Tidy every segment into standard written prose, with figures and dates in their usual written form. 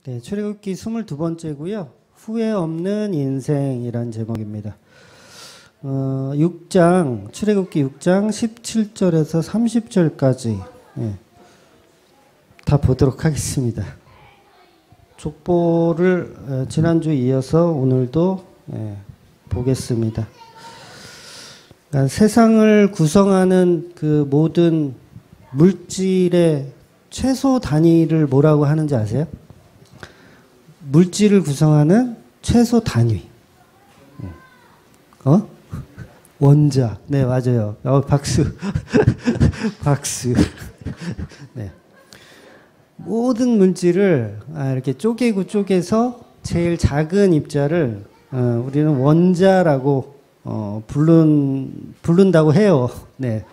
네, 출애굽기 22번째고요. 후회 없는 인생이란 제목입니다. 6장, 출애굽기 6장 17절에서 30절까지 다 보도록 하겠습니다. 족보를 지난주에 이어서 오늘도 보겠습니다. 그러니까 세상을 구성하는 그 모든 물질의 최소 단위를 뭐라고 하는지 아세요? 물질을 구성하는 최소 단위. 원자. 네, 맞아요. 박수. 박수. 네. 모든 물질을 이렇게 쪼개서 제일 작은 입자를 우리는 원자라고 부른다고 해요. 네.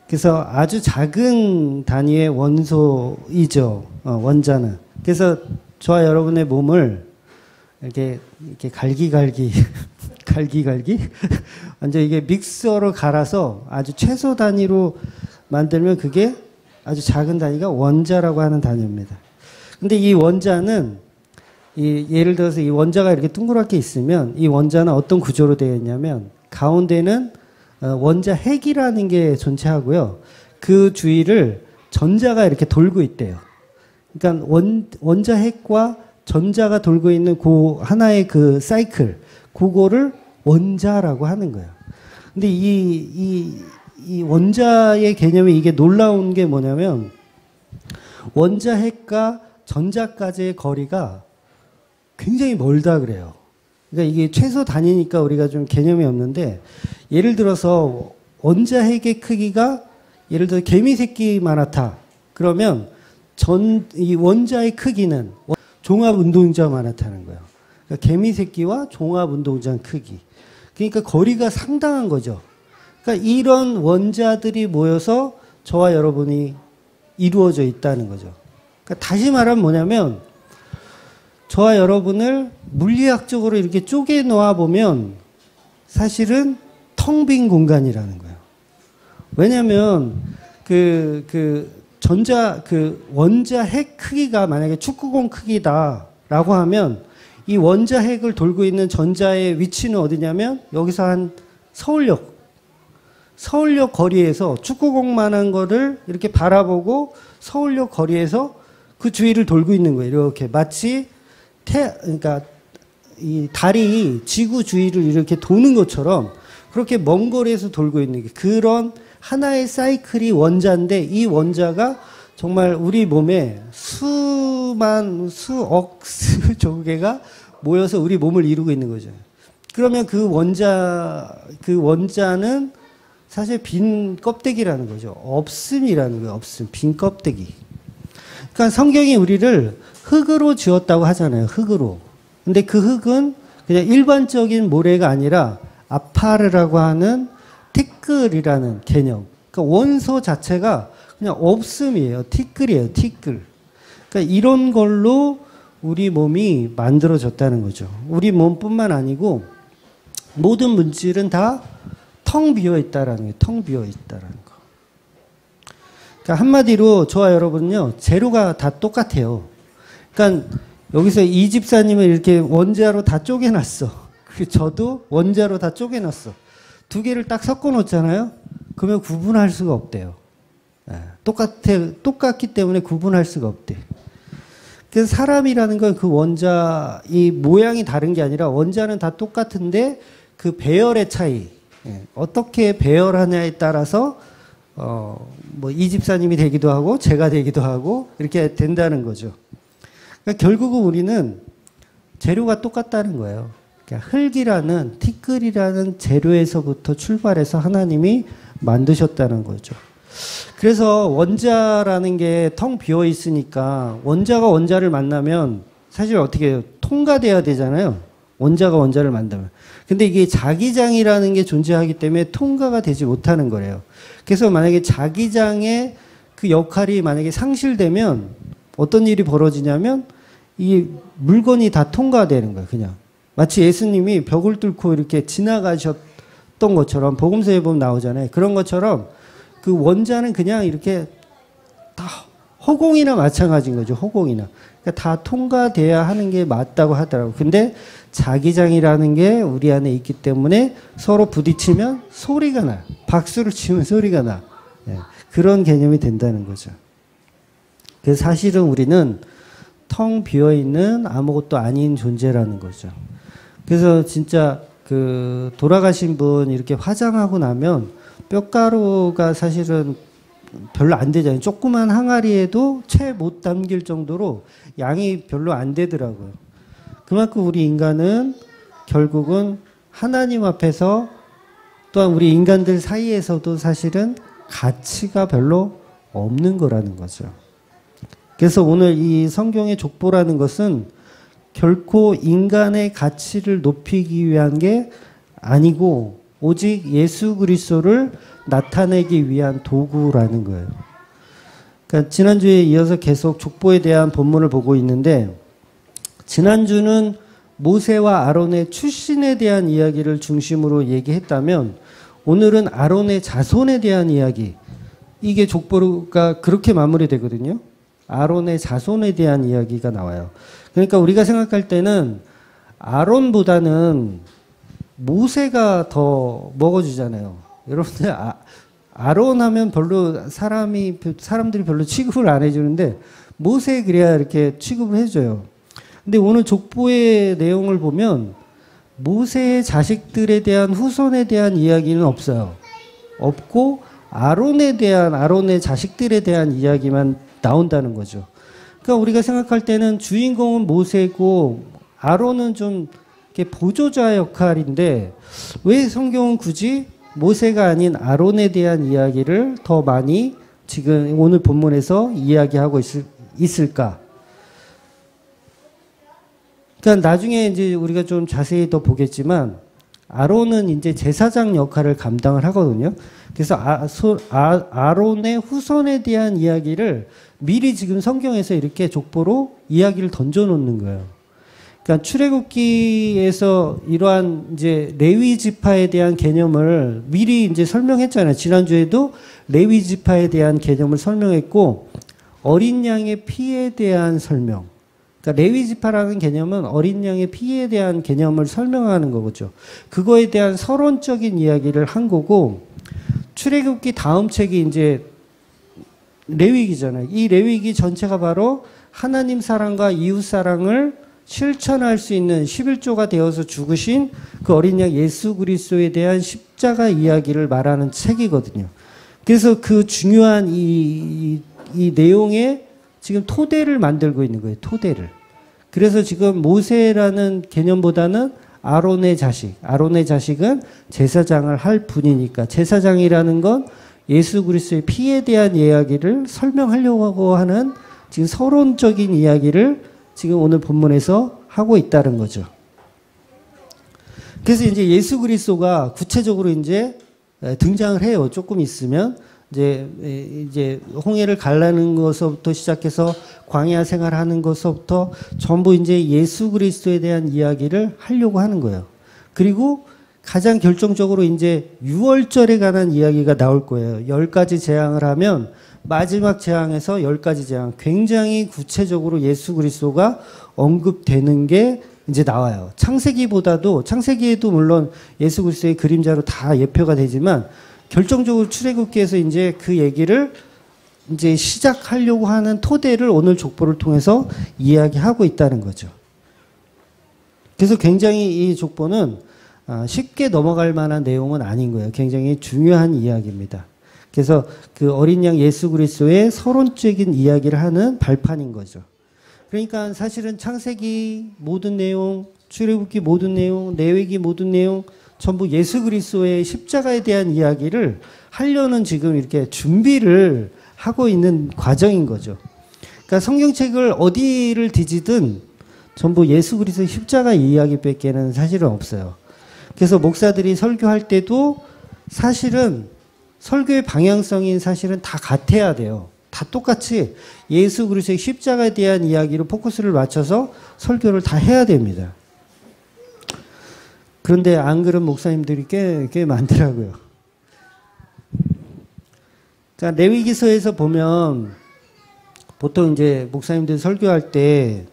그래서 아주 작은 단위의 원소이죠. 원자는. 그래서 저와 여러분의 몸을 이렇게 갈기갈기 완전 이게 믹서로 갈아서 아주 최소 단위로 만들면 그게 아주 작은 단위가 원자라고 하는 단위입니다. 근데 이 원자는 예를 들어서 이 원자가 이렇게 둥그랗게 있으면 이 원자는 어떤 구조로 되어 있냐면 가운데는 원자 핵이라는 게 존재하고요. 그 주위를 전자가 이렇게 돌고 있대요. 그러니까 원자 핵과 전자가 돌고 있는 그 하나의 그 사이클, 그거를 원자라고 하는 거예요. 근데 이 원자의 개념이 이게 놀라운 게 뭐냐면 원자 핵과 전자까지의 거리가 굉장히 멀다 그래요. 그러니까 이게 최소 단위니까 우리가 좀 개념이 없는데 예를 들어서 원자 핵의 크기가 예를 들어 개미 새끼만하다. 그러면 이 원자의 크기는 종합운동자만하다는 거예요. 그러니까 개미 새끼와 종합운동자 크기. 그러니까 거리가 상당한 거죠. 그러니까 이런 원자들이 모여서 저와 여러분이 이루어져 있다는 거죠. 그러니까 다시 말하면 뭐냐면 저와 여러분을 물리학적으로 이렇게 쪼개 놓아 보면 사실은 텅 빈 공간이라는 거예요. 왜냐면 원자 핵 크기가 만약에 축구공 크기다라고 하면 이 원자 핵을 돌고 있는 전자의 위치는 어디냐면 여기서 한 서울역 거리에서 축구공만한 거를 이렇게 바라보고 서울역 거리에서 그 주위를 돌고 있는 거예요. 이렇게 마치 그러니까 이 달이 지구 주위를 이렇게 도는 것처럼 그렇게 먼 거리에서 돌고 있는 게 그런 하나의 사이클이 원자인데 이 원자가 정말 우리 몸에 수억 조개가 모여서 우리 몸을 이루고 있는 거죠. 그러면 그 원자는 사실 빈 껍데기라는 거죠. 없음이라는 거예요. 없음. 빈 껍데기. 그러니까 성경이 우리를 흙으로 지었다고 하잖아요. 흙으로. 근데 그 흙은 그냥 일반적인 모래가 아니라 아파르라고 하는 티끌이라는 개념. 그러니까 원소 자체가 그냥 없음이에요. 티끌이에요. 티끌. 그러니까 이런 걸로 우리 몸이 만들어졌다는 거죠. 우리 몸뿐만 아니고 모든 물질은 다 텅 비어 있다라는 거예요. 텅 비어 있다라는 거. 그러니까 한마디로 저와 여러분은요. 재료가 다 똑같아요. 그러니까 여기서 이 집사님을 이렇게 원자로 다 쪼개놨어. 저도 원자로 다 쪼개놨어. 두 개를 딱 섞어 놓잖아요. 그러면 구분할 수가 없대요. 똑같기 때문에 구분할 수가 없대. 그래서 사람이라는 건 그 원자, 이 모양이 다른 게 아니라 원자는 다 똑같은데 그 배열의 차이, 어떻게 배열하냐에 따라서 뭐 이 집사님이 되기도 하고 제가 되기도 하고 이렇게 된다는 거죠. 그러니까 결국은 우리는 재료가 똑같다는 거예요. 그러니까 흙이라는 티끌이라는 재료에서부터 출발해서 하나님이 만드셨다는 거죠. 그래서 원자라는 게 텅 비어 있으니까 원자가 원자를 만나면 사실 어떻게 해요? 통과돼야 되잖아요. 원자가 원자를 만나면. 근데 이게 자기장이라는 게 존재하기 때문에 통과가 되지 못하는 거래요. 그래서 만약에 자기장의 그 역할이 만약에 상실되면 어떤 일이 벌어지냐면 이 물건이 다 통과되는 거예요. 그냥. 마치 예수님이 벽을 뚫고 이렇게 지나가셨던 것처럼 복음서에 보면 나오잖아요. 그런 것처럼 그 원자는 그냥 이렇게 다 허공이나 마찬가지인 거죠. 허공이나. 그러니까 다 통과돼야 하는 게 맞다고 하더라고요. 근데 자기장이라는 게 우리 안에 있기 때문에 서로 부딪히면 소리가 나요. 박수를 치면 소리가 나. 예, 그런 개념이 된다는 거죠. 그래서 사실은 우리는 텅 비어있는 아무것도 아닌 존재라는 거죠. 그래서 진짜 그 돌아가신 분 이렇게 화장하고 나면 뼈가루가 사실은 별로 안 되잖아요. 조그만 항아리에도 채 못 담길 정도로 양이 별로 안 되더라고요. 그만큼 우리 인간은 결국은 하나님 앞에서 또한 우리 인간들 사이에서도 사실은 가치가 별로 없는 거라는 거죠. 그래서 오늘 이 성경의 족보라는 것은 결코 인간의 가치를 높이기 위한 게 아니고 오직 예수 그리스도를 나타내기 위한 도구라는 거예요. 그러니까 지난주에 이어서 계속 족보에 대한 본문을 보고 있는데 지난주는 모세와 아론의 출신에 대한 이야기를 중심으로 얘기했다면 오늘은 아론의 자손에 대한 이야기, 이게 족보가 그렇게 마무리되거든요. 아론의 자손에 대한 이야기가 나와요. 그러니까 우리가 생각할 때는 아론보다는 모세가 더 먹어주잖아요. 여러분들 아론 하면 별로 사람들이 별로 취급을 안 해주는데 모세 그래야 이렇게 취급을 해줘요. 근데 오늘 족보의 내용을 보면 모세의 자식들에 대한 후손에 대한 이야기는 없어요. 없고 아론의 자식들에 대한 이야기만 나온다는 거죠. 그러니까 우리가 생각할 때는 주인공은 모세고 아론은 좀 이렇게 보조자 역할인데 왜 성경은 굳이 모세가 아닌 아론에 대한 이야기를 더 많이 지금 오늘 본문에서 이야기하고 있을까? 그러니까 나중에 이제 우리가 좀 자세히 더 보겠지만 아론은 이제 제사장 역할을 감당을 하거든요. 그래서 아론의 후손에 대한 이야기를 미리 지금 성경에서 이렇게 족보로 이야기를 던져놓는 거예요. 그러니까 출애굽기에서 이러한 이제 레위 지파에 대한 개념을 미리 이제 설명했잖아요. 지난주에도 레위 지파에 대한 개념을 설명했고 어린 양의 피에 대한 설명. 그러니까 레위 지파라는 개념은 어린 양의 피에 대한 개념을 설명하는 거죠. 그거에 대한 서론적인 이야기를 한 거고 출애굽기 다음 책이 이제 레위기잖아요. 이 레위기 전체가 바로 하나님 사랑과 이웃 사랑을 실천할 수 있는 11조가 되어서 죽으신 그 어린 양 예수 그리스도에 대한 십자가 이야기를 말하는 책이거든요. 그래서 그 중요한 이 내용의 지금 토대를 만들고 있는 거예요. 토대를. 그래서 지금 모세라는 개념보다는 아론의 자식은 제사장을 할 분이니까 제사장이라는 건 예수 그리스도의 피에 대한 이야기를 설명하려고 하는 지금 서론적인 이야기를 지금 오늘 본문에서 하고 있다는 거죠. 그래서 이제 예수 그리스도가 구체적으로 이제 등장을 해요. 조금 있으면 이제 홍해를 갈라는 것부터 시작해서 광야 생활하는 것부터 전부 이제 예수 그리스도에 대한 이야기를 하려고 하는 거예요. 그리고 가장 결정적으로 이제 유월절에 관한 이야기가 나올 거예요. 10가지 재앙을 하면 마지막 재앙에서 10가지 재앙, 굉장히 구체적으로 예수 그리스도가 언급되는 게 이제 나와요. 창세기에도 물론 예수 그리스도의 그림자로 다 예표가 되지만 결정적으로 출애굽기에서 이제 그 얘기를 이제 시작하려고 하는 토대를 오늘 족보를 통해서 이야기하고 있다는 거죠. 그래서 굉장히 이 족보는 쉽게 넘어갈 만한 내용은 아닌 거예요. 굉장히 중요한 이야기입니다. 그래서 그 어린 양 예수 그리스도의 서론적인 이야기를 하는 발판인 거죠. 그러니까 사실은 창세기 모든 내용, 출애굽기 모든 내용, 레위기 모든 내용 전부 예수 그리스도의 십자가에 대한 이야기를 하려는 지금 이렇게 준비를 하고 있는 과정인 거죠. 그러니까 성경책을 어디를 뒤지든 전부 예수 그리스도의 십자가 이야기밖에는 사실은 없어요. 그래서 목사들이 설교할 때도 사실은 설교의 방향성이 사실은 다 같아야 돼요. 다 똑같이 예수 그리스도의 십자가에 대한 이야기로 포커스를 맞춰서 설교를 다 해야 됩니다. 그런데 안 그런 목사님들이 꽤 많더라고요. 그러니까 레위기서에서 보면 보통 이제 목사님들 설교할 때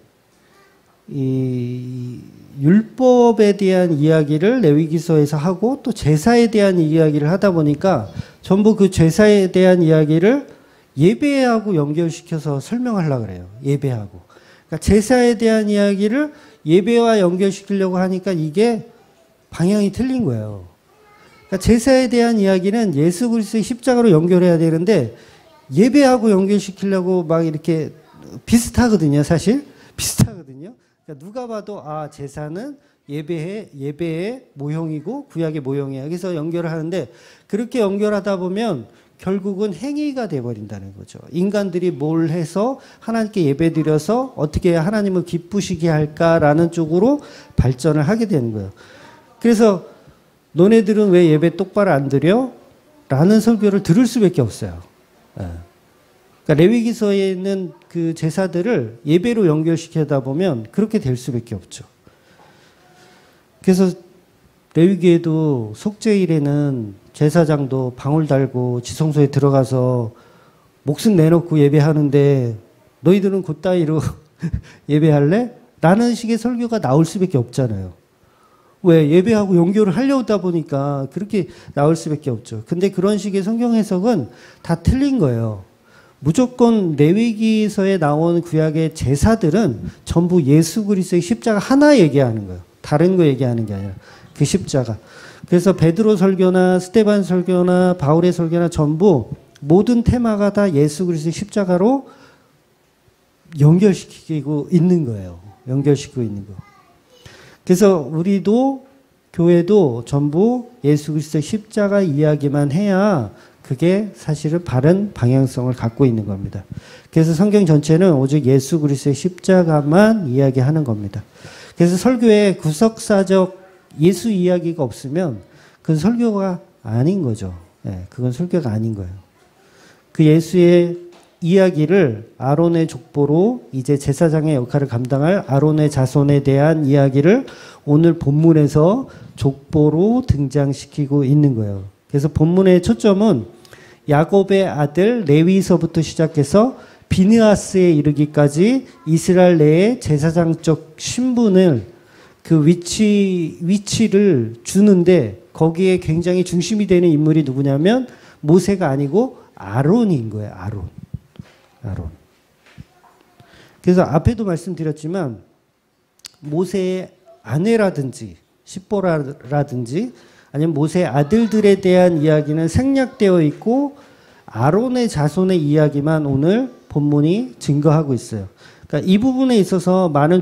이 율법에 대한 이야기를 레위기서에서 하고 또 제사에 대한 이야기를 하다 보니까 전부 그 제사에 대한 이야기를 예배하고 연결시켜서 설명하려고 그래요. 예배하고. 그러니까 제사에 대한 이야기를 예배와 연결시키려고 하니까 이게 방향이 틀린 거예요. 그러니까 제사에 대한 이야기는 예수 그리스도의 십자가로 연결해야 되는데 예배하고 연결시키려고 막 이렇게 비슷하거든요, 사실. 비슷하거든요. 그러니까 누가 봐도 아, 제사는 예배의 모형이고 구약의 모형이야. 그래서 연결을 하는데 그렇게 연결하다 보면 결국은 행위가 돼버린다는 거죠. 인간들이 뭘 해서 하나님께 예배드려서 어떻게 하나님을 기쁘시게 할까라는 쪽으로 발전을 하게 되는 거예요. 그래서 너네들은 왜 예배 똑바로 안 드려? 라는 설교를 들을 수밖에 없어요. 그러니까 레위기서에 있는 그 제사들을 예배로 연결시키다 보면 그렇게 될 수밖에 없죠. 그래서 레위기에도 속죄일에는 제사장도 방울 달고 지성소에 들어가서 목숨 내놓고 예배하는데 너희들은 그따위로 예배할래? 라는 식의 설교가 나올 수밖에 없잖아요. 왜? 예배하고 연결을 하려다 보니까 그렇게 나올 수밖에 없죠. 근데 그런 식의 성경 해석은 다 틀린 거예요. 무조건 레위기서에 나온 구약의 제사들은 전부 예수 그리스도의 십자가 하나 얘기하는 거예요. 다른 거 얘기하는 게 아니라 그 십자가. 그래서 베드로 설교나 스데반 설교나 바울의 설교나 전부 모든 테마가 다 예수 그리스도의 십자가로 연결시키고 있는 거예요. 연결시키고 있는 거. 그래서 우리도 교회도 전부 예수 그리스도의 십자가 이야기만 해야 그게 사실은 바른 방향성을 갖고 있는 겁니다. 그래서 성경 전체는 오직 예수 그리스도의 십자가만 이야기하는 겁니다. 그래서 설교에 구석사적 예수 이야기가 없으면 그건 설교가 아닌 거죠. 네, 그건 설교가 아닌 거예요. 그 예수의 이야기를 아론의 족보로 이제 제사장의 역할을 감당할 아론의 자손에 대한 이야기를 오늘 본문에서 족보로 등장시키고 있는 거예요. 그래서 본문의 초점은 야곱의 아들 레위서부터 시작해서 비느하스에 이르기까지 이스라엘 내의 제사장적 신분을 그 위치를 주는데 거기에 굉장히 중심이 되는 인물이 누구냐면 모세가 아니고 아론인 거예요. 아론. 그래서 앞에도 말씀드렸지만 모세의 아내라든지 십보라라든지 아니면 모세의 아들들에 대한 이야기는 생략되어 있고 아론의 자손의 이야기만 오늘 본문이 증거하고 있어요. 그러니까 이 부분에 있어서 많은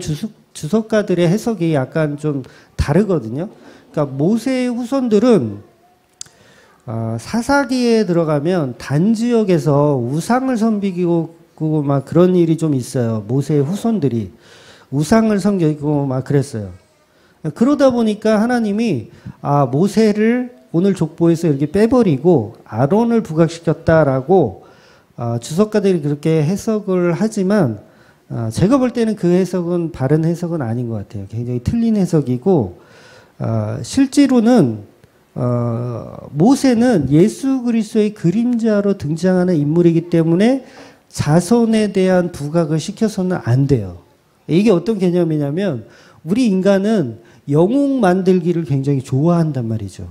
주석가들의 해석이 약간 좀 다르거든요. 그러니까 모세의 후손들은 사사기에 들어가면 단지역에서 우상을 섬기고 막 그런 일이 좀 있어요. 모세의 후손들이 우상을 섬기고 막 그랬어요. 그러다 보니까 하나님이 모세를 오늘 족보에서 이렇게 빼버리고 아론을 부각시켰다라고 주석가들이 그렇게 해석을 하지만 제가 볼 때는 그 해석은 바른 해석은 아닌 것 같아요. 굉장히 틀린 해석이고 실제로는 모세는 예수 그리스도의 그림자로 등장하는 인물이기 때문에 자손에 대한 부각을 시켜서는 안 돼요. 이게 어떤 개념이냐면 우리 인간은 영웅 만들기를 굉장히 좋아한단 말이죠.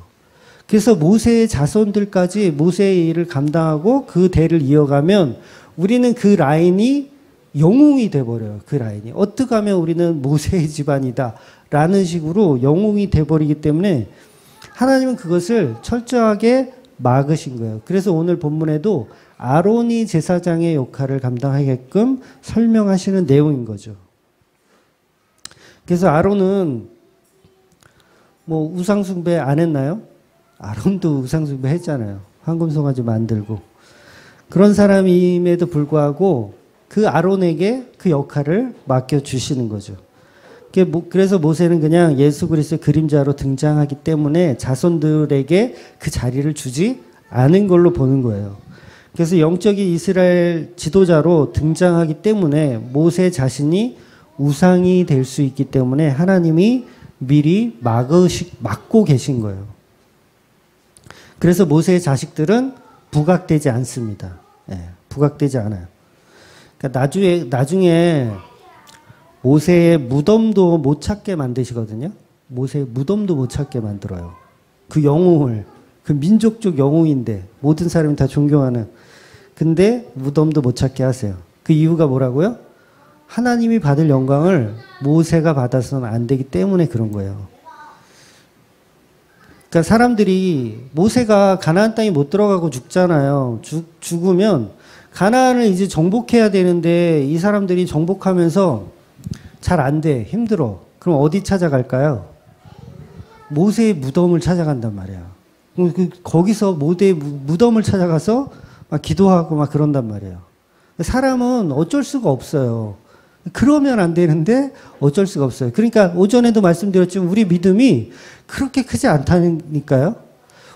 그래서 모세의 자손들까지 모세의 일을 감당하고 그 대를 이어가면 우리는 그 라인이 영웅이 돼버려요. 그 라인이. 어떻게 하면 우리는 모세의 집안이다 라는 식으로 영웅이 돼버리기 때문에 하나님은 그것을 철저하게 막으신 거예요. 그래서 오늘 본문에도 아론이 제사장의 역할을 감당하게끔 설명하시는 내용인 거죠. 그래서 아론은 뭐 우상숭배 안 했나요? 아론도 우상숭배 했잖아요. 황금송아지 만들고. 그런 사람임에도 불구하고 그 아론에게 그 역할을 맡겨주시는 거죠. 그래서 모세는 그냥 예수 그리스도의 그림자로 등장하기 때문에 자손들에게 그 자리를 주지 않은 걸로 보는 거예요. 그래서 영적인 이스라엘 지도자로 등장하기 때문에 모세 자신이 우상이 될 수 있기 때문에 하나님이 미리 막고 계신 거예요. 그래서 모세의 자식들은 부각되지 않습니다. 부각되지 않아요. 그러니까 나중에 모세의 무덤도 못 찾게 만드시거든요. 모세의 무덤도 못 찾게 만들어요. 그 영웅을, 그 민족적 영웅인데 모든 사람이 다 존경하는. 근데 무덤도 못 찾게 하세요. 그 이유가 뭐라고요? 하나님이 받을 영광을 모세가 받아서는 안 되기 때문에 그런 거예요. 그러니까 사람들이 모세가 가나안 땅에 못 들어가고 죽잖아요. 죽으면 가나안을 이제 정복해야 되는데 이 사람들이 정복하면서 잘 안 돼. 힘들어. 그럼 어디 찾아갈까요? 모세의 무덤을 찾아간단 말이야. 거기서 모세의 무덤을 찾아가서 막 기도하고 막 그런단 말이에요. 사람은 어쩔 수가 없어요. 그러면 안 되는데 어쩔 수가 없어요. 그러니까 오전에도 말씀드렸지만 우리 믿음이 그렇게 크지 않다니까요.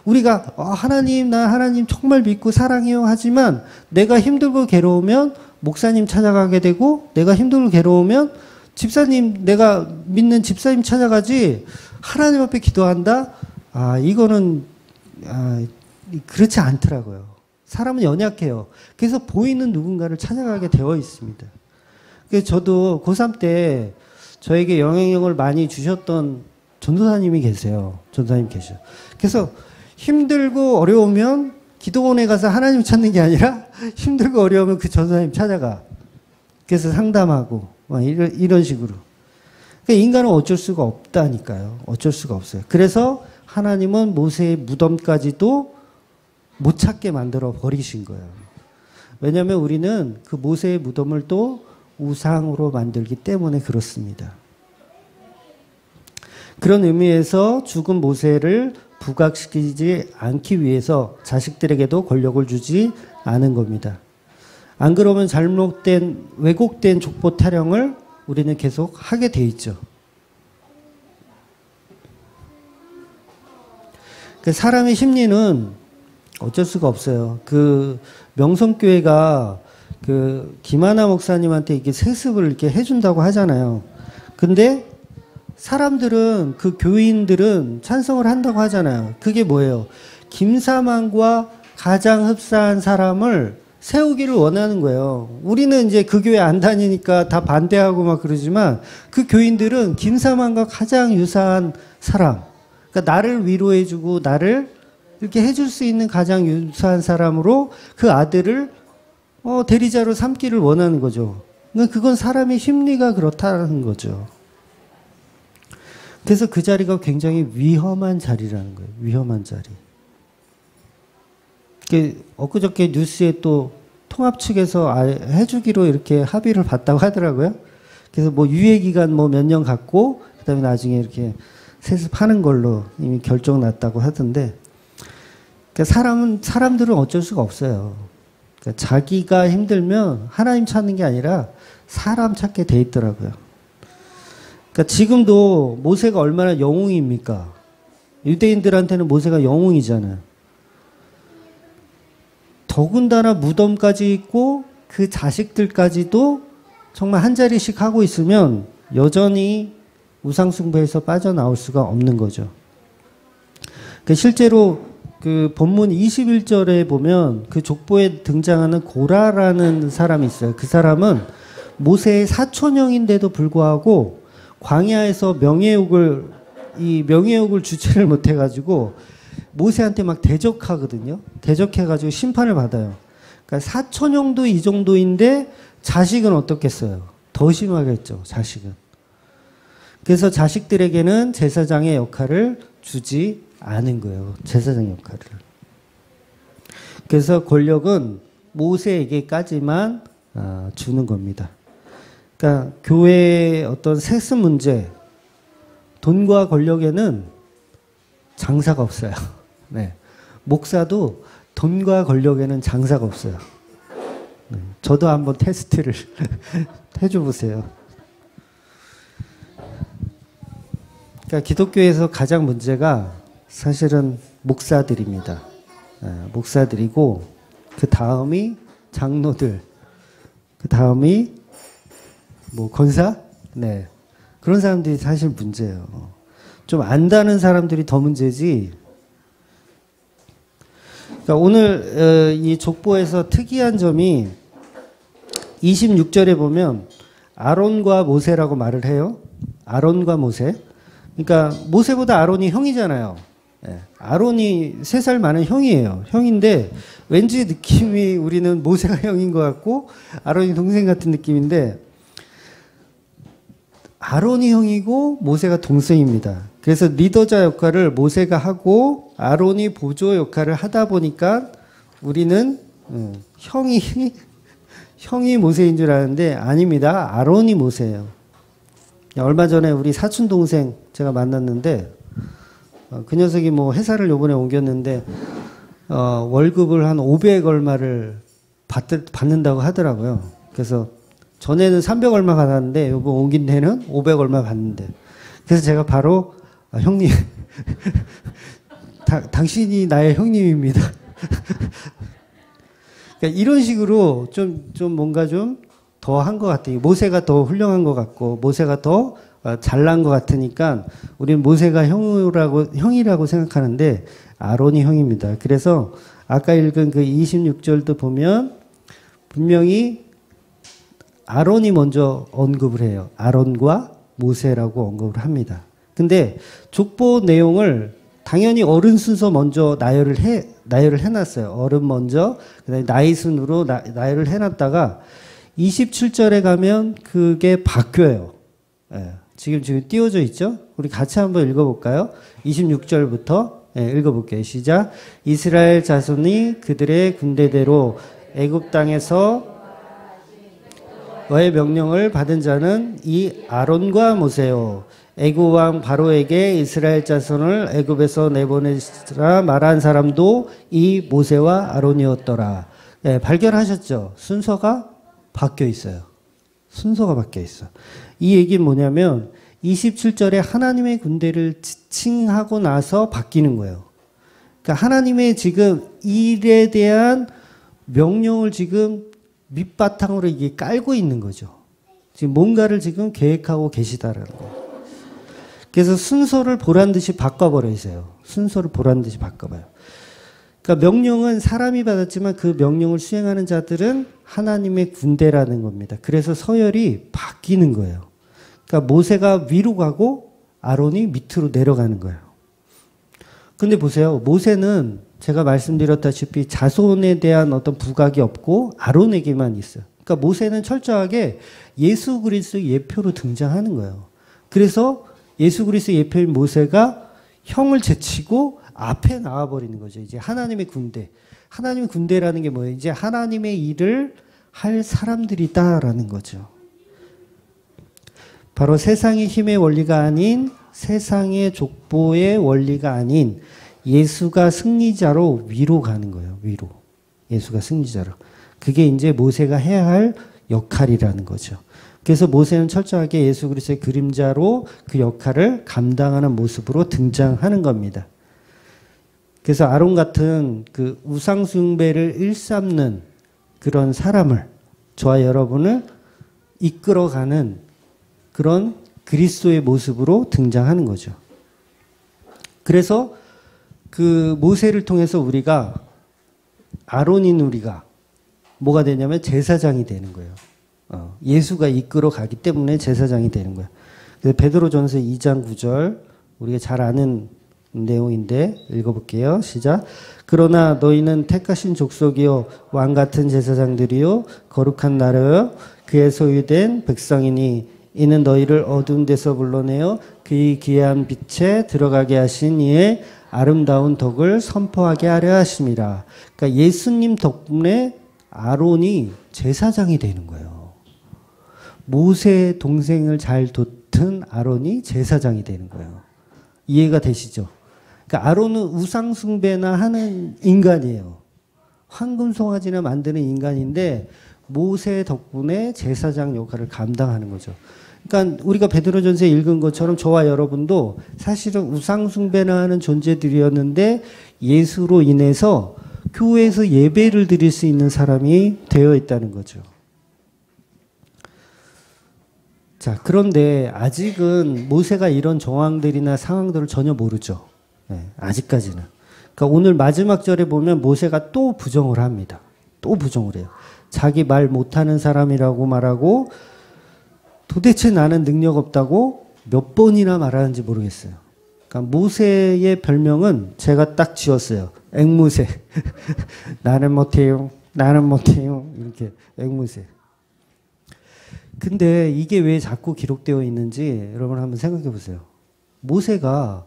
우리가 하나님, 나 하나님 정말 믿고 사랑해요 하지만 내가 힘들고 괴로우면 목사님 찾아가게 되고 내가 힘들고 괴로우면 집사님, 내가 믿는 집사님 찾아가지 하나님 앞에 기도한다? 이거는 그렇지 않더라고요. 사람은 연약해요. 그래서 보이는 누군가를 찾아가게 되어 있습니다. 그래서 저도 고3 때 저에게 영향력을 많이 주셨던 전도사님이 계세요. 전도사님 계셔. 그래서 힘들고 어려우면 기도원에 가서 하나님 찾는 게 아니라 힘들고 어려우면 그 전도사님 찾아가. 그래서 상담하고 이런 식으로. 그러니까 인간은 어쩔 수가 없다니까요. 어쩔 수가 없어요. 그래서 하나님은 모세의 무덤까지도 못 찾게 만들어 버리신 거예요. 왜냐하면 우리는 그 모세의 무덤을 또 우상으로 만들기 때문에 그렇습니다. 그런 의미에서 죽은 모세를 부각시키지 않기 위해서 자식들에게도 권력을 주지 않은 겁니다. 안 그러면 왜곡된 족보 타령을 우리는 계속 하게 돼 있죠. 사람의 심리는 어쩔 수가 없어요. 그 명성교회가 그 김하나 목사님한테 이렇게 세습을 이렇게 해준다고 하잖아요. 근데 사람들은, 그 교인들은 찬성을 한다고 하잖아요. 그게 뭐예요? 김사만과 가장 흡사한 사람을 세우기를 원하는 거예요. 우리는 이제 그 교회 안 다니니까 다 반대하고 막 그러지만 그 교인들은 김사만과 가장 유사한 사람, 그러니까 나를 위로해주고 나를 이렇게 해줄 수 있는 가장 유사한 사람으로 그 아들을 대리자로 삼기를 원하는 거죠. 그건 사람의 심리가 그렇다는 거죠. 그래서 그 자리가 굉장히 위험한 자리라는 거예요. 위험한 자리. 엊그저께 뉴스에 또 통합 측에서 해주기로 이렇게 합의를 봤다고 하더라고요. 그래서 뭐 유예기간 뭐 몇 년 갖고 그다음에 나중에 이렇게 세습하는 걸로 이미 결정 났다고 하던데, 그러니까 사람들은 어쩔 수가 없어요. 그러니까 자기가 힘들면 하나님 찾는 게 아니라 사람 찾게 돼 있더라고요. 그러니까 지금도 모세가 얼마나 영웅입니까? 유대인들한테는 모세가 영웅이잖아요. 더군다나 무덤까지 있고 그 자식들까지도 정말 한 자리씩 하고 있으면 여전히 우상숭배에서 빠져나올 수가 없는 거죠. 그러니까 실제로 그 본문 21절에 보면 그 족보에 등장하는 고라라는 사람이 있어요. 그 사람은 모세의 사촌형인데도 불구하고 광야에서 명예욕을 주체를 못해가지고 모세한테 막 대적하거든요. 대적해가지고 심판을 받아요. 그러니까 사촌형도 이 정도인데 자식은 어떻겠어요? 더 심하겠죠, 자식은. 그래서 자식들에게는 제사장의 역할을 주지 않은 거예요. 제사장 역할을. 그래서 권력은 모세에게까지만 주는 겁니다. 그러니까 교회의 어떤 세습 문제, 돈과 권력에는 장사가 없어요. 네. 목사도 돈과 권력에는 장사가 없어요. 네. 저도 한번 테스트를 해줘 보세요. 그러니까 기독교에서 가장 문제가 사실은 목사들입니다. 네. 목사들이고 그 다음이 장로들, 그 다음이 뭐 권사? 네. 그런 사람들이 사실 문제예요. 좀 안다는 사람들이 더 문제지. 그러니까 오늘 이 족보에서 특이한 점이 26절에 보면 아론과 모세라고 말을 해요. 아론과 모세. 그러니까 모세보다 아론이 형이잖아요. 예, 아론이 3살 많은 형이에요. 형인데 왠지 느낌이 우리는 모세가 형인 것 같고 아론이 동생 같은 느낌인데 아론이 형이고 모세가 동생입니다. 그래서 리더자 역할을 모세가 하고 아론이 보조 역할을 하다 보니까 우리는 형이 모세인 줄 아는데 아닙니다. 아론이 모세예요. 얼마 전에 우리 사촌 동생 제가 만났는데 그 녀석이 뭐 회사를 요번에 옮겼는데 월급을 한 500 얼마를 받는다고 하더라고요. 그래서 전에는 300 얼마 받았는데 요번 옮긴 데는 500 얼마 받는데 그래서 제가 바로 형님 당신이 나의 형님입니다. 그러니까 이런 식으로 좀 뭔가 좀 더 한 것 같아요. 모세가 더 훌륭한 것 같고 모세가 더 잘난 것 같으니까 우리는 모세가 형이라고 생각하는데 아론이 형입니다. 그래서 아까 읽은 그 26절도 보면 분명히 아론이 먼저 언급을 해요. 아론과 모세라고 언급을 합니다. 근데 족보 내용을 당연히 어른 순서 먼저 나열을 해놨어요. 어른 먼저, 그다음에 나이 순으로 나열을 해놨다가 27절에 가면 그게 바뀌어요. 예, 지금 띄워져 있죠? 우리 같이 한번 읽어볼까요? 26절부터 읽어볼게요. 시작. 이스라엘 자손이 그들의 군대대로 애굽 땅에서 너의 명령을 받은 자는 이 아론과 모세요. 애굽 왕 바로에게 이스라엘 자손을 애굽에서 내보내시라 말한 사람도 이 모세와 아론이었더라. 네, 발견하셨죠? 순서가 바뀌어 있어요. 순서가 바뀌어 있어. 이 얘기는 뭐냐면 27절에 하나님의 군대를 지칭하고 나서 바뀌는 거예요. 그러니까 하나님의 지금 일에 대한 명령을 지금 밑바탕으로 이게 깔고 있는 거죠. 지금 뭔가를 지금 계획하고 계시다라는 거예요. 그래서 순서를 보란 듯이 바꿔버리세요. 순서를 보란 듯이 바꿔봐요. 그러니까 명령은 사람이 받았지만 그 명령을 수행하는 자들은 하나님의 군대라는 겁니다. 그래서 서열이 바뀌는 거예요. 그러니까 모세가 위로 가고 아론이 밑으로 내려가는 거예요. 근데 보세요. 모세는 제가 말씀드렸다시피 자손에 대한 어떤 부각이 없고 아론에게만 있어요. 그러니까 모세는 철저하게 예수 그리스도의 예표로 등장하는 거예요. 그래서 예수 그리스도의 예표인 모세가 형을 제치고 앞에 나와버리는 거죠. 이제 하나님의 군대. 하나님의 군대라는 게 뭐예요? 이제 하나님의 일을 할 사람들이다라는 거죠. 바로 세상의 힘의 원리가 아닌 세상의 족보의 원리가 아닌 예수가 승리자로 위로 가는 거예요. 위로. 예수가 승리자로. 그게 이제 모세가 해야 할 역할이라는 거죠. 그래서 모세는 철저하게 예수 그리스도의 그림자로 그 역할을 감당하는 모습으로 등장하는 겁니다. 그래서 아론 같은 그 우상 숭배를 일삼는 그런 사람을 저와 여러분을 이끌어가는 그런 그리스도의 모습으로 등장하는 거죠. 그래서 그 모세를 통해서 우리가 아론인 우리가 뭐가 되냐면 제사장이 되는 거예요. 예수가 이끌어 가기 때문에 제사장이 되는 거예요. 그래서 베드로전서 2장 9절 우리가 잘 아는 내용인데 읽어볼게요. 시작. 그러나 너희는 택하신 족속이요 왕 같은 제사장들이요 거룩한 나라요 그의 소유된 백성이니 이는 너희를 어두운 데서 불러내어 그의 귀한 빛에 들어가게 하신 이의 아름다운 덕을 선포하게 하려 하심이라. 그러니까 예수님 덕분에 아론이 제사장이 되는 거예요. 모세의 동생을 잘 뒀던 아론이 제사장이 되는 거예요. 이해가 되시죠? 그러니까 아론은 우상 숭배나 하는 인간이에요. 황금 송아지나 만드는 인간인데 모세 덕분에 제사장 역할을 감당하는 거죠. 그러니까 우리가 베드로전서에 읽은 것처럼 저와 여러분도 사실은 우상 숭배나 하는 존재들이었는데 예수로 인해서 교회에서 예배를 드릴 수 있는 사람이 되어 있다는 거죠. 자, 그런데 아직은 모세가 이런 정황들이나 상황들을 전혀 모르죠. 네, 아직까지는. 그러니까 오늘 마지막 절에 보면 모세가 또 부정을 합니다. 또 부정을 해요. 자기 말 못하는 사람이라고 말하고 도대체 나는 능력 없다고 몇 번이나 말하는지 모르겠어요. 그러니까 모세의 별명은 제가 딱 지었어요. 앵무새. 나는 못해요. 나는 못해요. 이렇게 앵무새. 근데 이게 왜 자꾸 기록되어 있는지 여러분 한번 생각해 보세요. 모세가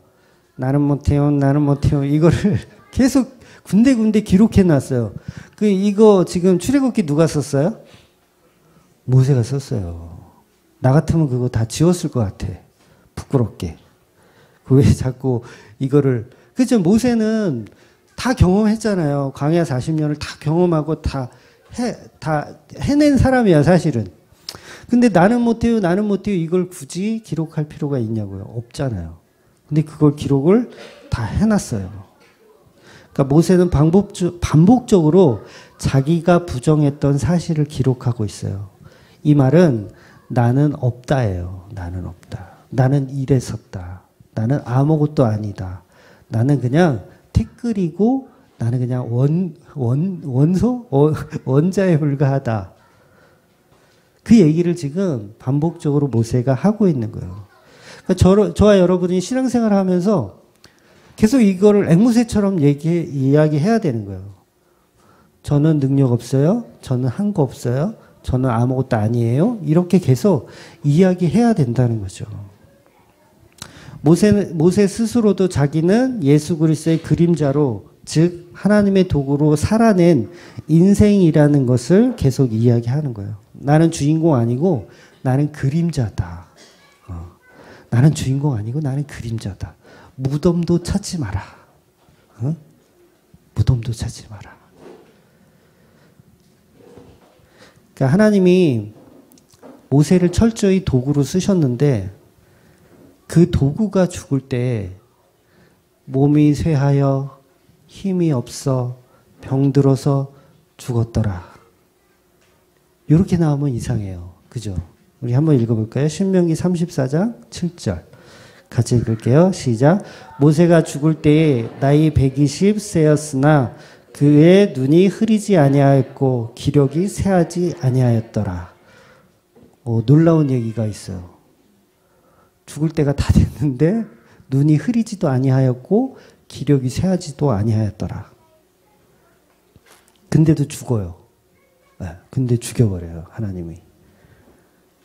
나는 못해요. 나는 못해요. 이거를 계속 군데군데 기록해 놨어요. 이거 지금 출애굽기 누가 썼어요? 모세가 썼어요. 나 같으면 그거 다 지웠을 것 같아. 부끄럽게. 왜 자꾸 이거를. 그죠? 모세는 다 경험했잖아요. 광야 40년을 다 경험하고 다 해낸 사람이야, 사실은. 근데 나는 못해요, 나는 못해요. 이걸 굳이 기록할 필요가 있냐고요. 없잖아요. 근데 그걸 기록을 다 해놨어요. 그러니까 모세는 반복적으로 자기가 부정했던 사실을 기록하고 있어요. 이 말은 나는 없다예요. 나는 없다. 나는 이랬었다. 나는 아무것도 아니다. 나는 그냥 티끌이고 나는 그냥 원자에 불과하다. 그 얘기를 지금 반복적으로 모세가 하고 있는 거예요. 그러니까 저와 여러분이 신앙생활을 하면서 계속 이거를 앵무새처럼 이야기해야 되는 거예요. 저는 능력 없어요. 저는 한 거 없어요. 저는 아무것도 아니에요. 이렇게 계속 이야기해야 된다는 거죠. 모세 스스로도 자기는 예수 그리스도의 그림자로, 즉 하나님의 도구로 살아낸 인생이라는 것을 계속 이야기하는 거예요. 나는 주인공 아니고 나는 그림자다. 나는 주인공 아니고 나는 그림자다. 무덤도 찾지 마라. 무덤도 찾지 마라. 그러니까 하나님이 모세를 철저히 도구로 쓰셨는데 그 도구가 죽을 때 몸이 쇠하여 힘이 없어 병들어서 죽었더라. 이렇게 나오면 이상해요. 그죠? 우리 한번 읽어볼까요? 신명기 34장 7절. 같이 읽을게요. 시작. 모세가 죽을 때에 나이 120세였으나 그의 눈이 흐리지 아니하였고 기력이 쇠하지 아니하였더라. 놀라운 얘기가 있어요. 죽을 때가 다 됐는데 눈이 흐리지도 아니하였고 기력이 쇠하지도 아니하였더라. 근데도 죽어요. 근데 죽여버려요. 하나님이.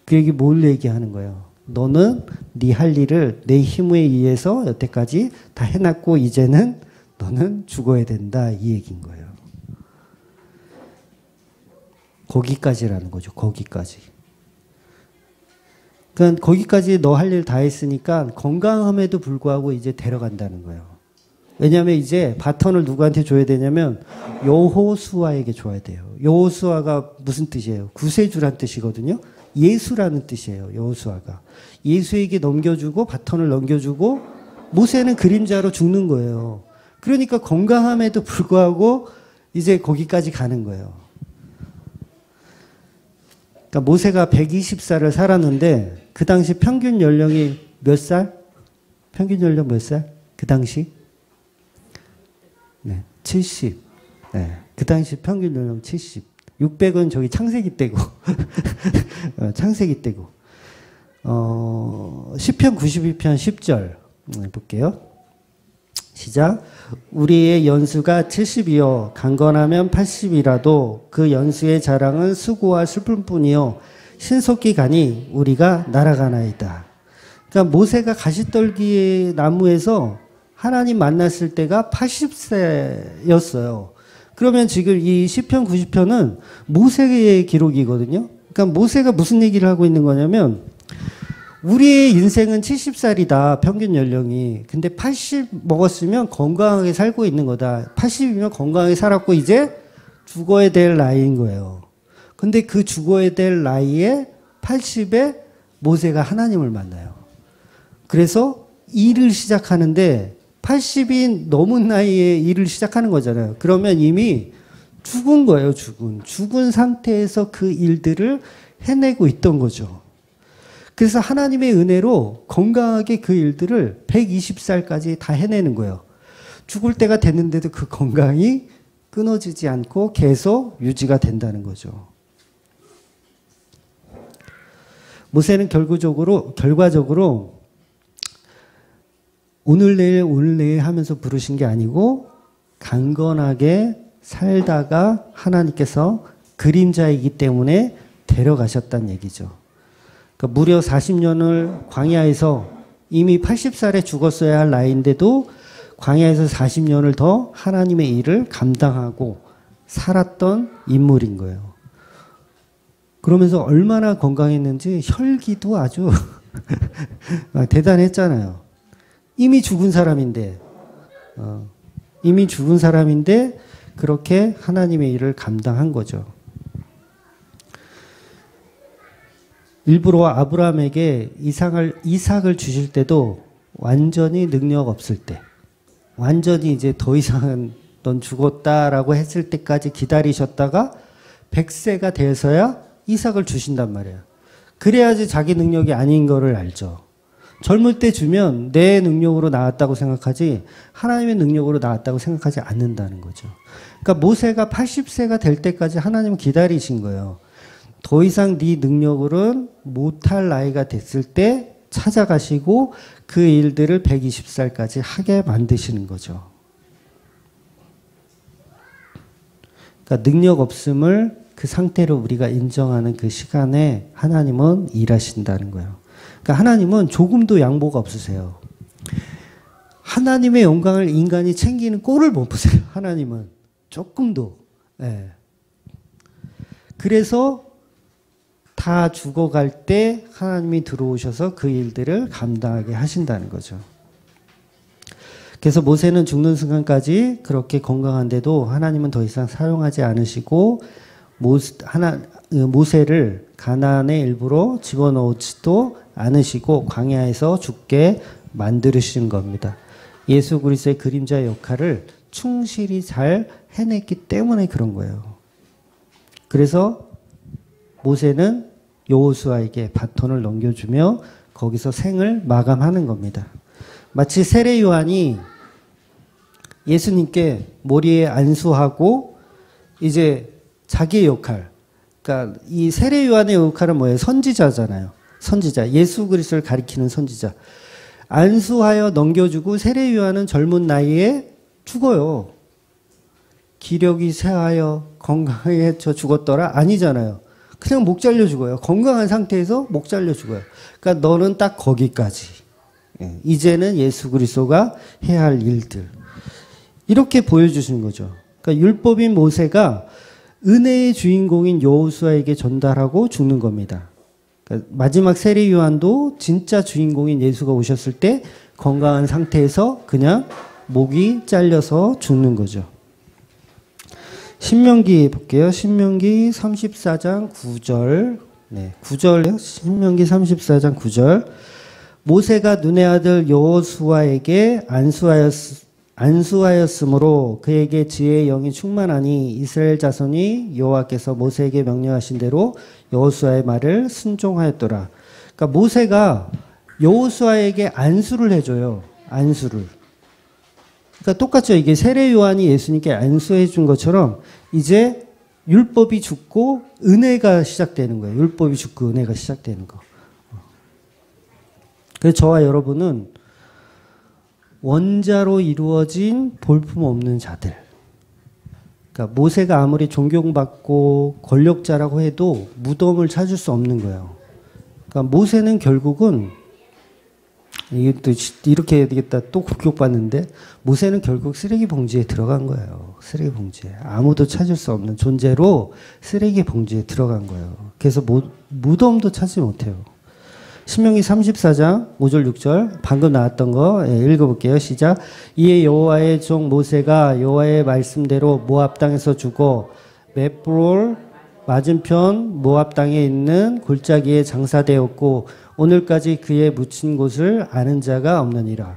그 얘기 뭘 얘기하는 거예요? 너는 네 할 일을 내 힘에 의해서 여태까지 다 해놨고 이제는 너는 죽어야 된다. 이 얘기인 거예요. 거기까지라는 거죠. 거기까지. 그러니까 거기까지 너 할 일 다 했으니까 건강함에도 불구하고 이제 데려간다는 거예요. 왜냐하면 이제 바턴을 누구한테 줘야 되냐면 여호수아에게 줘야 돼요. 여호수아가 무슨 뜻이에요? 구세주란 뜻이거든요. 예수라는 뜻이에요. 여호수아가. 예수에게 넘겨주고 바턴을 넘겨주고 모세는 그림자로 죽는 거예요. 그러니까 건강함에도 불구하고 이제 거기까지 가는 거예요. 그러니까 모세가 120살을 살았는데 그 당시 평균 연령이 몇 살? 평균 연령 몇 살? 그 당시? 네, 70. 네, 그 당시 평균 연령 70. 600은 저기 창세기 때고. 창세기 때고. 시편 92편 10절 볼게요. 시작. 우리의 연수가 70이요 강건하면 80이라도 그 연수의 자랑은 수고와 슬픔뿐이요 신속히 가니 우리가 날아가나이다. 그러니까 모세가 가시떨기 나무에서 하나님 만났을 때가 80세였어요. 그러면 지금 이 시편 90편은 모세의 기록이거든요. 그러니까 모세가 무슨 얘기를 하고 있는 거냐면 우리의 인생은 70살이다. 평균 연령이. 근데 80 먹었으면 건강하게 살고 있는 거다. 80이면 건강하게 살았고 이제 죽어야 될 나이인 거예요. 근데 그 죽어야 될 나이에 80에 모세가 하나님을 만나요. 그래서 일을 시작하는데 80이 넘은 나이에 일을 시작하는 거잖아요. 그러면 이미 죽은 거예요. 죽은 상태에서 그 일들을 해내고 있던 거죠. 그래서 하나님의 은혜로 건강하게 그 일들을 120살까지 다 해내는 거예요. 죽을 때가 됐는데도 그 건강이 끊어지지 않고 계속 유지가 된다는 거죠. 모세는 결과적으로 오늘 내일 하면서 부르신 게 아니고 강건하게 살다가 하나님께서 그림자이기 때문에 데려가셨다는 얘기죠. 그러니까 무려 40년을 광야에서 이미 80살에 죽었어야 할 나이인데도 광야에서 40년을 더 하나님의 일을 감당하고 살았던 인물인 거예요. 그러면서 얼마나 건강했는지 혈기도 아주 대단했잖아요. 이미 죽은 사람인데 그렇게 하나님의 일을 감당한 거죠. 일부러 아브라함에게 이삭을 주실 때도 완전히 능력 없을 때, 완전히 이제 더 이상은 넌 죽었다라고 했을 때까지 기다리셨다가 100세가 돼서야 이삭을 주신단 말이에요. 그래야지 자기 능력이 아닌 거를 알죠. 젊을 때 주면 내 능력으로 나왔다고 생각하지 하나님의 능력으로 나왔다고 생각하지 않는다는 거죠. 그러니까 모세가 80세가 될 때까지 하나님은 기다리신 거예요. 더 이상 네 능력으로는 못할 나이가 됐을 때 찾아가시고 그 일들을 120살까지 하게 만드시는 거죠. 그러니까 능력 없음을 그 상태로 우리가 인정하는 그 시간에 하나님은 일하신다는 거예요. 그러니까 하나님은 조금도 양보가 없으세요. 하나님의 영광을 인간이 챙기는 꼴을 못 보세요. 하나님은 조금도. 네. 그래서 다 죽어갈 때 하나님이 들어오셔서 그 일들을 감당하게 하신다는 거죠. 그래서 모세는 죽는 순간까지 그렇게 건강한데도 하나님은 더 이상 사용하지 않으시고 모세를 가나안의 일부로 집어넣지도 않으시고 광야에서 죽게 만드신 겁니다. 예수 그리스도의 그림자의 역할을 충실히 잘 해냈기 때문에 그런 거예요. 그래서 모세는 여호수아에게 바톤을 넘겨주며 거기서 생을 마감하는 겁니다. 마치 세례 요한이 예수님께 머리에 안수하고 이제 자기의 역할, 그러니까 이 세례 요한의 역할은 뭐예요? 선지자잖아요. 선지자, 예수 그리스도를 가리키는 선지자. 안수하여 넘겨주고 세례 요한은 젊은 나이에 죽어요. 기력이 쇠하여 건강해져 죽었더라? 아니잖아요. 그냥 목 잘려 죽어요. 건강한 상태에서 목 잘려 죽어요. 그러니까 너는 딱 거기까지. 이제는 예수 그리스도가 해야 할 일들. 이렇게 보여주시는 거죠. 그러니까 율법인 모세가 은혜의 주인공인 여호수아에게 전달하고 죽는 겁니다. 그러니까 마지막 세례 요한도 진짜 주인공인 예수가 오셨을 때 건강한 상태에서 그냥 목이 잘려서 죽는 거죠. 신명기 볼게요. 신명기 34장 9절. 네, 9절. 신명기 34장 9절. 모세가 눈의 아들 여호수아에게 안수하였으므로 그에게 지혜의 영이 충만하니 이스라엘 자손이 여호와께서 모세에게 명령하신 대로 여호수아의 말을 순종하였더라. 그러니까 모세가 여호수아에게 안수를 해줘요. 안수를. 그러니까 똑같죠. 이게 세례 요한이 예수님께 안수해 준 것처럼 이제 율법이 죽고 은혜가 시작되는 거예요. 율법이 죽고 은혜가 시작되는 거. 그래서 저와 여러분은 원자로 이루어진 볼품없는 자들. 그러니까 모세가 아무리 존경받고 권력자라고 해도 무덤을 찾을 수 없는 거예요. 그러니까 모세는 결국은 이게 또 이렇게 해야 되겠다. 또 공격받는데 모세는 결국 쓰레기 봉지에 들어간 거예요. 쓰레기 봉지에. 아무도 찾을 수 없는 존재로 쓰레기 봉지에 들어간 거예요. 그래서 무덤도 찾지 못해요. 신명기 34장 5절 6절 방금 나왔던 거 읽어볼게요. 시작. 이에 여호와의 종 모세가 여호와의 말씀대로 모압 땅에서 죽어 맵브롤 맞은편 모압 땅에 있는 골짜기에 장사되었고 오늘까지 그의 묻힌 곳을 아는 자가 없느니라.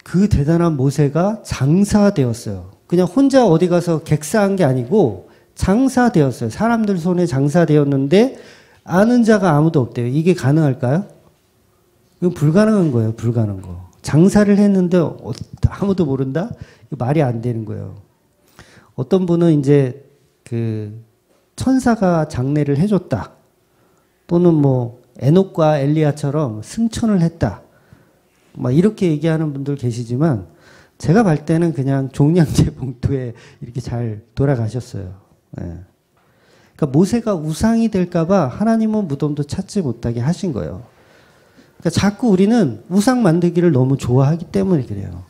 그 대단한 모세가 장사되었어요. 그냥 혼자 어디 가서 객사한 게 아니고 장사되었어요. 사람들 손에 장사되었는데 아는 자가 아무도 없대요. 이게 가능할까요? 이건 불가능한 거예요. 불가능한 거. 장사를 했는데 아무도 모른다? 이거 말이 안 되는 거예요. 어떤 분은 이제 그 천사가 장례를 해줬다. 또는 뭐 에녹과 엘리야처럼 승천을 했다. 막 이렇게 얘기하는 분들 계시지만 제가 볼 때는 그냥 종량제 봉투에 이렇게 잘 돌아가셨어요. 예. 그러니까 모세가 우상이 될까봐 하나님은 무덤도 찾지 못하게 하신 거예요. 그러니까 자꾸 우리는 우상 만들기를 너무 좋아하기 때문에 그래요.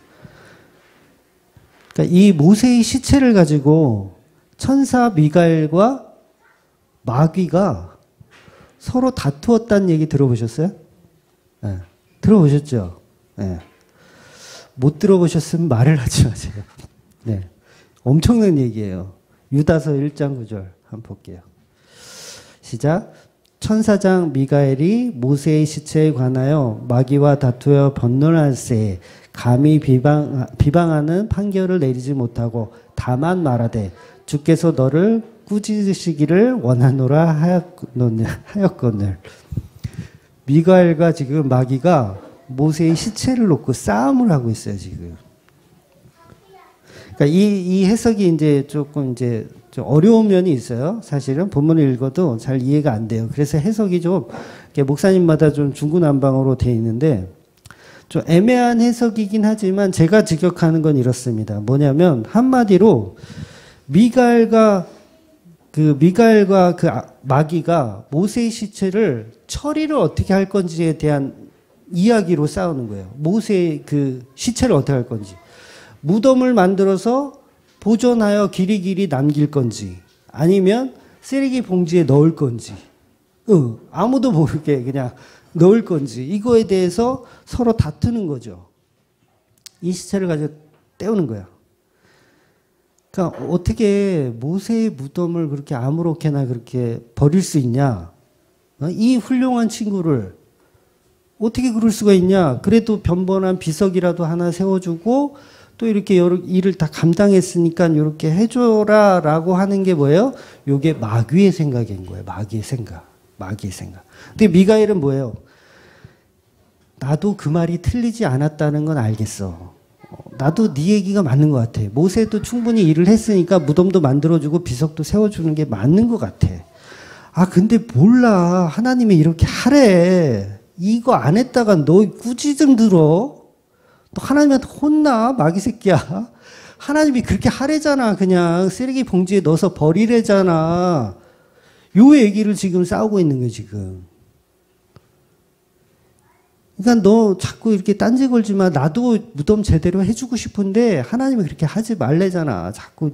그러니까 이 모세의 시체를 가지고 천사 미가엘과 마귀가 서로 다투었다는 얘기 들어보셨어요? 네. 들어보셨죠? 네. 못 들어보셨으면 말을 하지 마세요. 네. 엄청난 얘기예요. 유다서 1장 9절 한번 볼게요. 시작. 천사장 미가엘이 모세의 시체에 관하여 마귀와 다투어 번논할세 감히 비방하는 판결을 내리지 못하고 다만 말하되 주께서 너를 꾸짖으시기를 원하노라 하였거늘. 미가엘과 지금 마귀가 모세의 시체를 놓고 싸움을 하고 있어요, 지금. 그러니까 이 해석이 이제 조금 이제 좀 어려운 면이 있어요. 사실은 본문을 읽어도 잘 이해가 안 돼요. 그래서 해석이 좀 목사님마다 좀 중구난방으로 돼 있는데 좀 애매한 해석이긴 하지만 제가 직역하는 건 이렇습니다. 뭐냐면 한마디로 미가엘과 그 마귀가 모세의 시체를 처리를 어떻게 할 건지에 대한 이야기로 싸우는 거예요. 모세의 그 시체를 어떻게 할 건지. 무덤을 만들어서 보존하여 길이길이 남길 건지 아니면 쓰레기 봉지에 넣을 건지 아무도 모르게 그냥 넣을 건지 이거에 대해서 서로 다투는 거죠. 이 시체를 가지고 떼우는 거야. 그러니까 어떻게 모세의 무덤을 그렇게 아무렇게나 그렇게 버릴 수 있냐. 이 훌륭한 친구를 어떻게 그럴 수가 있냐. 그래도 변번한 비석이라도 하나 세워주고 또 이렇게 여러 일을 다 감당했으니까 이렇게 해줘라 라고 하는 게 뭐예요? 요게 마귀의 생각인 거예요. 마귀의 생각. 근데 미가엘은 뭐예요? 나도 그 말이 틀리지 않았다는 건 알겠어. 나도 네 얘기가 맞는 것 같아. 모세도 충분히 일을 했으니까 무덤도 만들어주고 비석도 세워주는 게 맞는 것 같아. 아 근데 몰라. 하나님이 이렇게 하래. 이거 안 했다가 너 꾸짖음 들어. 너 하나님한테 혼나 마귀 새끼야. 하나님이 그렇게 하래잖아. 그냥 쓰레기 봉지에 넣어서 버리래잖아. 요 얘기를 지금 싸우고 있는 거예요 지금. 그러니까 너 자꾸 이렇게 딴지 걸지 마. 나도 무덤 제대로 해주고 싶은데 하나님이 그렇게 하지 말래잖아. 자꾸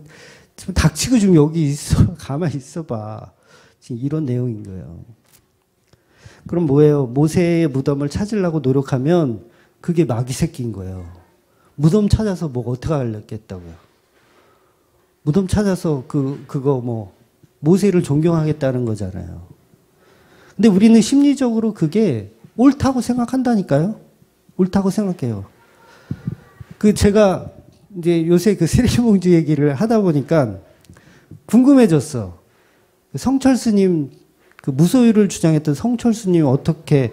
좀 닥치고 좀 여기 있어. 가만히 있어봐. 지금 이런 내용인 거예요. 그럼 뭐예요? 모세의 무덤을 찾으려고 노력하면 그게 마귀 새끼인 거예요. 무덤 찾아서 뭐 어떻게 하려겠다고요. 무덤 찾아서 그거 뭐 모세를 존경하겠다는 거잖아요. 근데 우리는 심리적으로 그게 옳다고 생각한다니까요. 옳다고 생각해요. 제가 이제 요새 그 쓰레기봉지 얘기를 하다 보니까 궁금해졌어. 성철스님, 그 무소유를 주장했던 성철스님 어떻게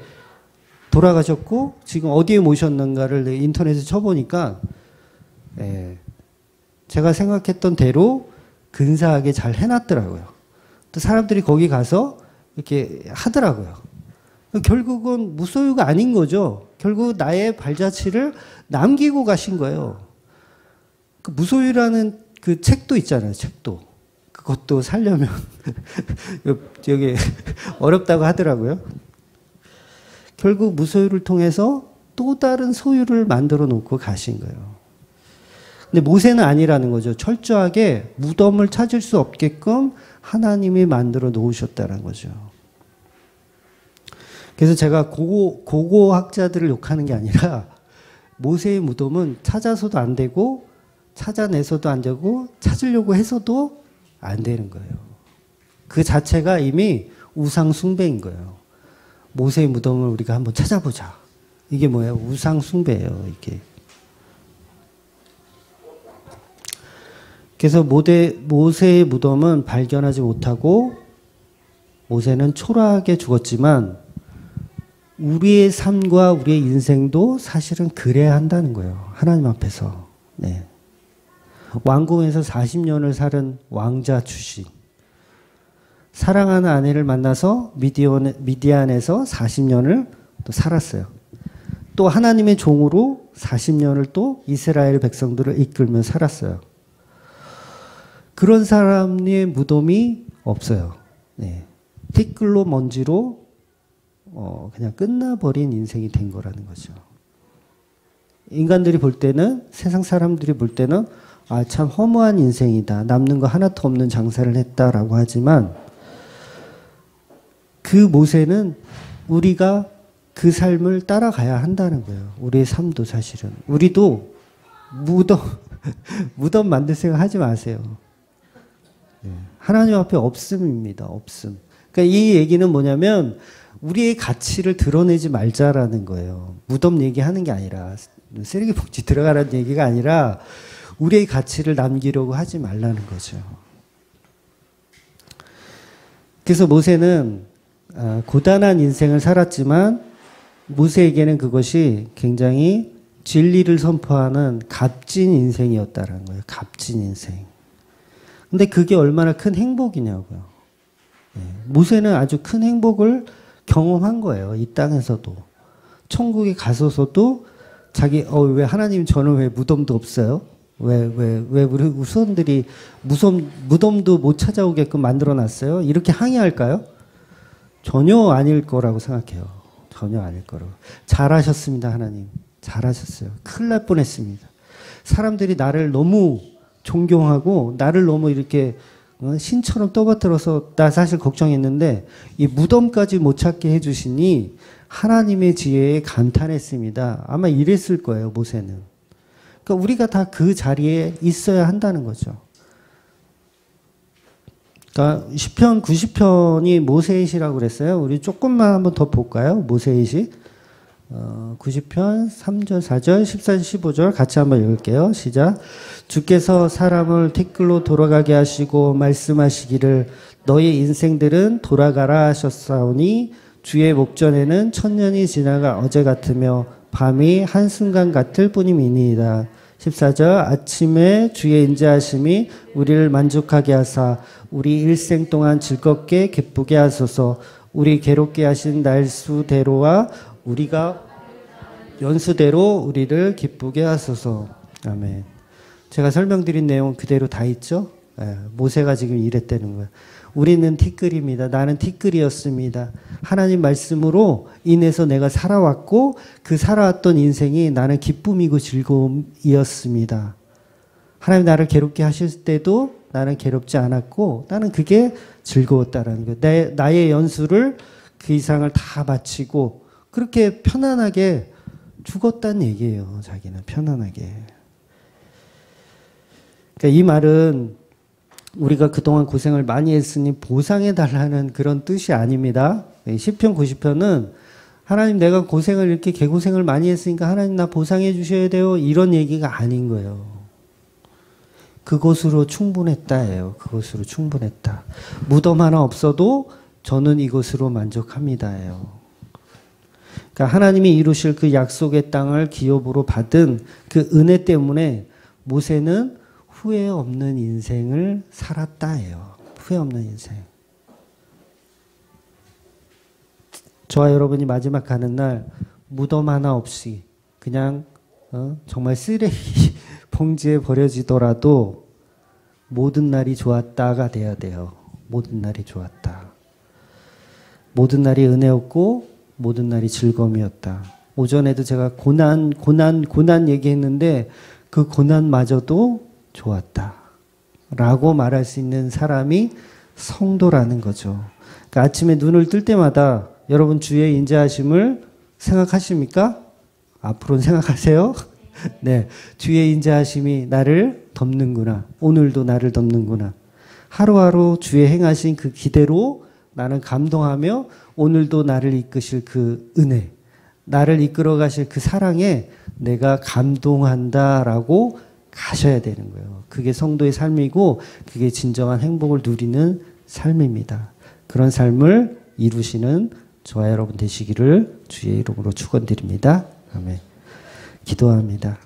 돌아가셨고 지금 어디에 모셨는가를 인터넷에 쳐보니까 제가 생각했던 대로 근사하게 잘 해놨더라고요. 또 사람들이 거기 가서 이렇게 하더라고요. 결국은 무소유가 아닌 거죠. 결국 나의 발자취를 남기고 가신 거예요. 그 무소유라는 그 책도 있잖아요. 책도. 그것도 살려면 여기 어렵다고 하더라고요. 결국 무소유를 통해서 또 다른 소유를 만들어 놓고 가신 거예요. 근데 모세는 아니라는 거죠. 철저하게 무덤을 찾을 수 없게끔 하나님이 만들어 놓으셨다는 거죠. 그래서 제가 고고학자들을 욕하는 게 아니라 모세의 무덤은 찾아서도 안 되고 찾아내서도 안 되고 찾으려고 해서도 안 되는 거예요. 그 자체가 이미 우상 숭배인 거예요. 모세의 무덤을 우리가 한번 찾아보자. 이게 뭐예요? 우상 숭배예요. 이게. 그래서 모세의 무덤은 발견하지 못하고 모세는 초라하게 죽었지만 우리의 삶과 우리의 인생도 사실은 그래야 한다는 거예요. 하나님 앞에서. 네. 왕궁에서 40년을 살은 왕자 출신. 사랑하는 아내를 만나서 미디안에서 40년을 또 살았어요. 또 하나님의 종으로 40년을 또 이스라엘 백성들을 이끌며 살았어요. 그런 사람의 무덤이 없어요. 네. 티끌로 먼지로 그냥 끝나버린 인생이 된 거라는 거죠. 인간들이 볼 때는, 세상 사람들이 볼 때는 아, 참 허무한 인생이다. 남는 거 하나도 없는 장사를 했다라고 하지만 그 모세는 우리가 그 삶을 따라가야 한다는 거예요. 우리의 삶도 사실은. 우리도 무덤 만들 생각 하지 마세요. 네. 하나님 앞에 없음입니다. 없음. 그러니까 이 얘기는 뭐냐면 우리의 가치를 드러내지 말자라는 거예요. 무덤 얘기하는 게 아니라, 쓰레기 봉지 들어가라는 얘기가 아니라 우리의 가치를 남기려고 하지 말라는 거죠. 그래서 모세는 고단한 인생을 살았지만 모세에게는 그것이 굉장히 진리를 선포하는 값진 인생이었다는 거예요. 값진 인생. 근데 그게 얼마나 큰 행복이냐고요. 모세는 아주 큰 행복을 경험한 거예요. 이 땅에서도. 천국에 가서서도 자기, 왜 하나님 저는 왜 무덤도 없어요? 왜 우리 후손들이 무덤도 못 찾아오게끔 만들어 놨어요? 이렇게 항의할까요? 전혀 아닐 거라고 생각해요. 전혀 아닐 거라고. 잘하셨습니다, 하나님. 잘하셨어요. 큰일 날 뻔했습니다. 사람들이 나를 너무 존경하고 나를 너무 이렇게 신처럼 떠받들어서 나 사실 걱정했는데 이 무덤까지 못 찾게 해주시니 하나님의 지혜에 감탄했습니다. 아마 이랬을 거예요, 모세는. 그러니까 우리가 다 그 자리에 있어야 한다는 거죠. 그러니까 시편 90편이 모세의 시라고 그랬어요. 우리 조금만 한번 더 볼까요? 모세의 시. 90편 3절, 4절, 14절, 15절 같이 한번 읽을게요. 시작. 주께서 사람을 티끌로 돌아가게 하시고 말씀하시기를 너희 인생들은 돌아가라 하셨사오니 주의 목전에는 천년이 지나가 어제 같으며 밤이 한순간 같을 뿐임이니이다. 14절 아침에 주의 인자하심이 우리를 만족하게 하사 우리 일생 동안 즐겁게 기쁘게 하소서. 우리 괴롭게 하신 날수대로와 우리가 연수대로 우리를 기쁘게 하소서. 아멘. 제가 설명드린 내용 그대로 다 있죠? 모세가 지금 이랬다는 거예요. 우리는 티끌입니다. 나는 티끌이었습니다. 하나님 말씀으로 인해서 내가 살아왔고 그 살아왔던 인생이 나는 기쁨이고 즐거움이었습니다. 하나님 나를 괴롭게 하실 때도 나는 괴롭지 않았고 나는 그게 즐거웠다라는 거예요. 나의 연수를 그 이상을 다 마치고 그렇게 편안하게 죽었다는 얘기예요. 자기는 편안하게. 그러니까 이 말은 우리가 그동안 고생을 많이 했으니 보상해달라는 그런 뜻이 아닙니다. 시편 90편은 하나님 내가 고생을 이렇게 개고생을 많이 했으니까 하나님 나 보상해 주셔야 돼요. 이런 얘기가 아닌 거예요. 그것으로 충분했다예요. 그것으로 충분했다. 무덤 하나 없어도 저는 이것으로 만족합니다예요. 그러니까 하나님이 이루실 그 약속의 땅을 기업으로 받은 그 은혜 때문에 모세는 후회 없는 인생을 살았다예요. 후회 없는 인생. 저와 여러분이 마지막 가는 날 무덤 하나 없이 그냥 정말 쓰레기 봉지에 버려지더라도 모든 날이 좋았다가 돼야 돼요. 모든 날이 좋았다. 모든 날이 은혜였고 모든 날이 즐거움이었다. 오전에도 제가 고난 얘기했는데 그 고난마저도 좋았다. 라고 말할 수 있는 사람이 성도라는 거죠. 그러니까 아침에 눈을 뜰 때마다 여러분 주의 인자하심을 생각하십니까? 앞으로는 생각하세요? 네. 주의 인자하심이 나를 덮는구나. 오늘도 나를 덮는구나. 하루하루 주의 행하신 그 기대로 나는 감동하며 오늘도 나를 이끄실 그 은혜, 나를 이끌어 가실 그 사랑에 내가 감동한다라고 가셔야 되는 거예요. 그게 성도의 삶이고 그게 진정한 행복을 누리는 삶입니다. 그런 삶을 이루시는 저와 여러분 되시기를 주의 이름으로 축원드립니다. 아멘. 기도합니다.